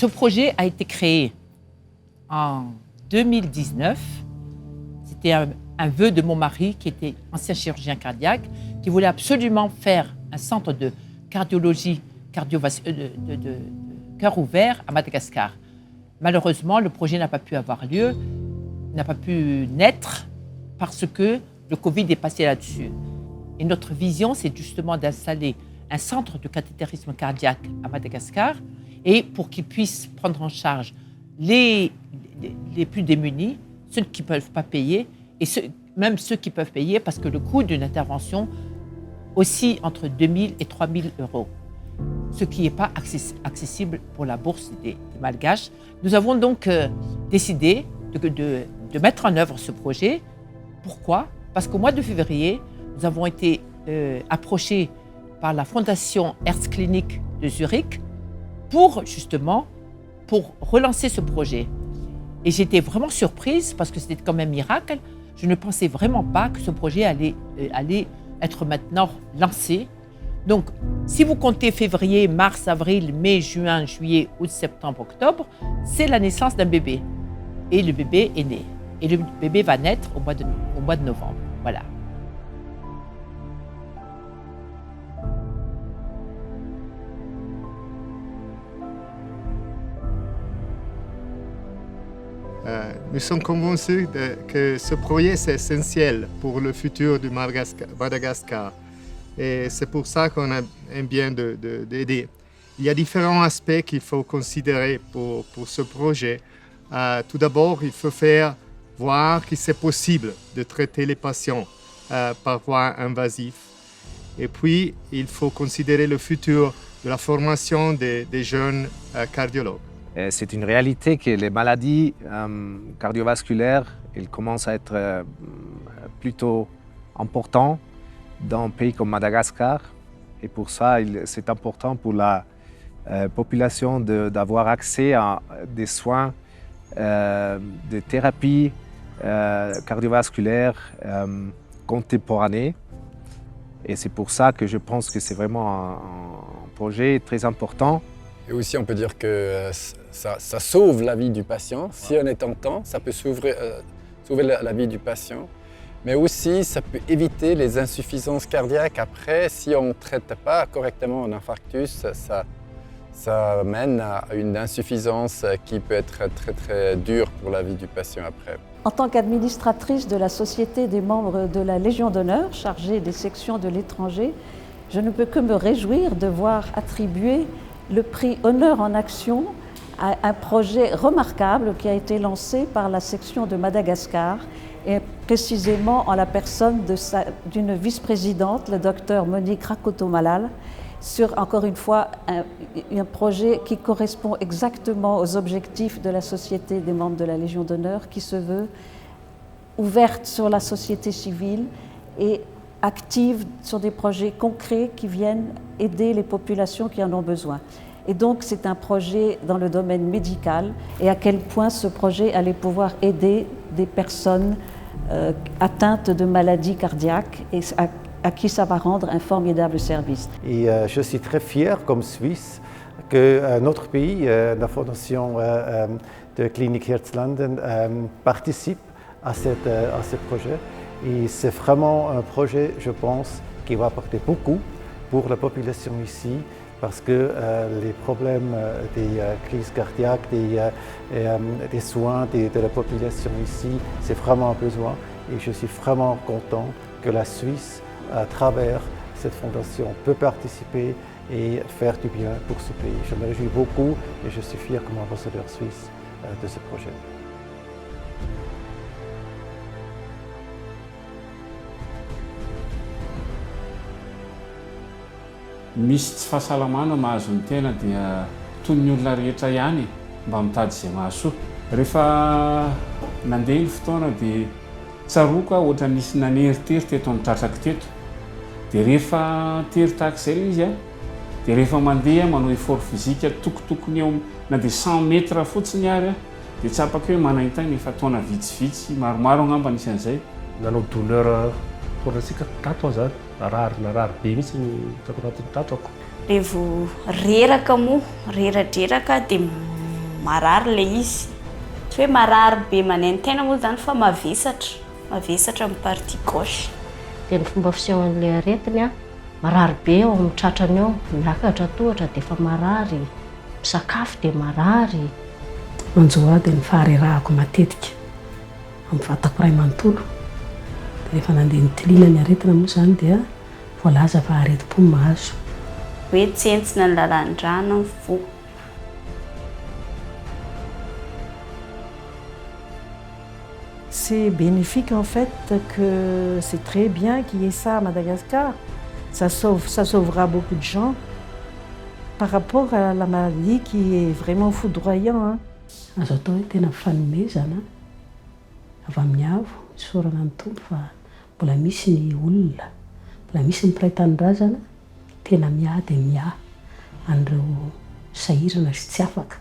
Ce projet a été créé en 2019. C'était un vœu de mon mari, qui était ancien chirurgien cardiaque, qui voulait absolument faire un centre de cardiologie de cœur ouvert à Madagascar. Malheureusement, le projet n'a pas pu avoir lieu, n'a pas pu naître, parce que le Covid est passé là-dessus. Et notre vision, c'est justement d'installer un centre de cathétérisme cardiaque à Madagascar, et pour qu'ils puissent prendre en charge les plus démunis, ceux qui ne peuvent pas payer, et même ceux qui peuvent payer, parce que le coût d'une intervention oscille entre 2 000 et 3 000 euros, ce qui n'est pas accessible pour la bourse des Malgaches. Nous avons donc décidé de mettre en œuvre ce projet. Pourquoi ? Parce qu'au mois de février, nous avons été approchés par la Fondation Herzklinik de Zurich pour relancer ce projet. Et j'étais vraiment surprise parce que c'était comme un miracle. Je ne pensais vraiment pas que ce projet allait être maintenant lancé. Donc, si vous comptez février, mars, avril, mai, juin, juillet, août, septembre, octobre, c'est la naissance d'un bébé. Et le bébé est né. Et le bébé va naître au mois de novembre. Voilà. Nous sommes convaincus que ce projet est essentiel pour le futur du Madagascar. Et c'est pour ça qu'on aime bien d'aider. Il y a différents aspects qu'il faut considérer pour ce projet. Tout d'abord, il faut faire voir que c'est possible de traiter les patients par voie invasive. Et puis, il faut considérer le futur de la formation des jeunes cardiologues. C'est une réalité que les maladies cardiovasculaires elles commencent à être plutôt importantes dans un pays comme Madagascar. Et pour ça, c'est important pour la population d'avoir accès à des soins, des thérapies cardiovasculaires contemporanées. Et c'est pour ça que je pense que c'est vraiment un projet très important. Et aussi, on peut dire que ça sauve la vie du patient. Si on est tentant, ça peut sauver la vie du patient. Mais aussi, ça peut éviter les insuffisances cardiaques. Après, si on ne traite pas correctement un infarctus, ça mène à une insuffisance qui peut être très, très dure pour la vie du patient après. En tant qu'administratrice de la Société des membres de la Légion d'honneur, chargée des sections de l'étranger, je ne peux que me réjouir de voir attribuer le prix Honneur en Action à un projet remarquable qui a été lancé par la section de Madagascar et précisément en la personne d'une vice-présidente, le docteur Monique Rakotomalal, sur, encore une fois, un projet qui correspond exactement aux objectifs de la Société des membres de la Légion d'honneur, qui se veut ouverte sur la société civile et active sur des projets concrets qui viennent aider les populations qui en ont besoin. Et donc, c'est un projet dans le domaine médical et à quel point ce projet allait pouvoir aider des personnes atteintes de maladies cardiaques et à qui ça va rendre un formidable service. Et je suis très fier comme Suisse que notre pays, la Fondation de Clinique Herzlanden, participe à ce projet. Et c'est vraiment un projet, je pense, qui va apporter beaucoup pour la population ici, parce que les problèmes des crises cardiaques, des soins de la population ici, c'est vraiment un besoin. Et je suis vraiment content que la Suisse, à travers cette fondation, peut participer et faire du bien pour ce pays. Je me réjouis beaucoup et je suis fier comme ambassadeur suisse de ce projet. Misy tsy fahasalamana mahazo ny tena dia toy ny olona rehetra ihany mba mitady izay mahasoa. Rehefa nandeha ny fotoana dia tsaroako aho ohatra nisy naneritery teto amin'ny tratrako teto. Dia rehefa tery tahaka izay ilay izy dia rehefa mandeha manao effort physique tokotokony eo na dia 100 metra fotsiny ary dia tsapako hoe manaintany efa taona vitsivitsy maromaro angamba anisan'izay. Nanao douleur forasika tato zany narary be mihitsy ny tako anatin'ny tatrako. Rehevo reraka moa, reradreraka dia marary le izy tsy hoe marary be maneno tena moa zany fa mavesatra amin'ny partie gauche. Dia ny fomba fisehoan'ilay aretiny a marary be ao amin'ny tratrany ao, miakatra tohatra dia efa marary, misakafo dia marary. Manjoa dia ny faharerahako matetika amin'ny vatako iray manontolo. Dia rehefa nandeha nitiliana ny aretina moa zany dia voalaza fa areti-po mahazo. Hoe tsentsina ny lalan-drano ny fo. C'est bénéfique en fait que c'est très bien qu'il y ait ça à Madagascar. Ça sauvera beaucoup de gens par rapport à la maladie qui est vraiment foudroyant. Azo atao hoe tena fanomezana avy amin'ny avo isorana ny tompo fa mbola misy ny olona, mbola misy ny mpiray tanindrazana tena miady an'ireo sahirana sy tsy afaka.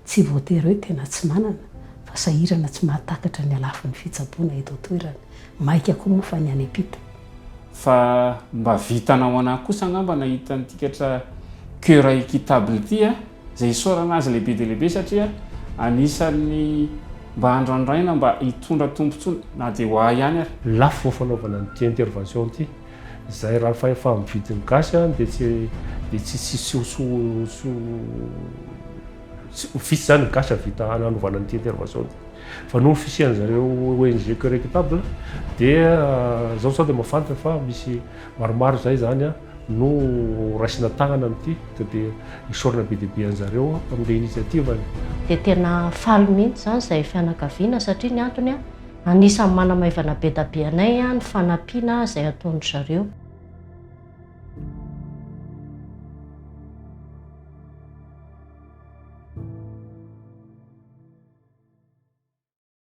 Tsy voatery hoe tena tsy manana fa sahirana tsy mahatakatra ny alafin'ny fitsaboana eto toerana. Maika koa moa fa ny any ampita. Fa mba vitanao anahy kosa angamba nahita nytikatra cœur équitable ity a zay isorana azy lehibe dia lehibe satria anisan'ny mba andrandraina mba hitondra tompontsoa na dia ho ahy ihany ary. Lafo vao fanaovana n'ity intervention ity. Zay raha fa mividiny gasy a dia tsy ofisy zany gasy vita ananovana n'ity intervention ity. Fa noho fisian'zareo ONG cœur équitable dia zao sao dia mahafantatra fa misy maromaro zay zany a no raisina tagnana amin'ity dia isorana be dia be an'zareo amin'ilay initiative. Dia tena faly mihitsy zany izay fianakaviana satria ny antony a anisan'ny manamaivana be da be anay a ny fanampiana izay ataon'ry zareo.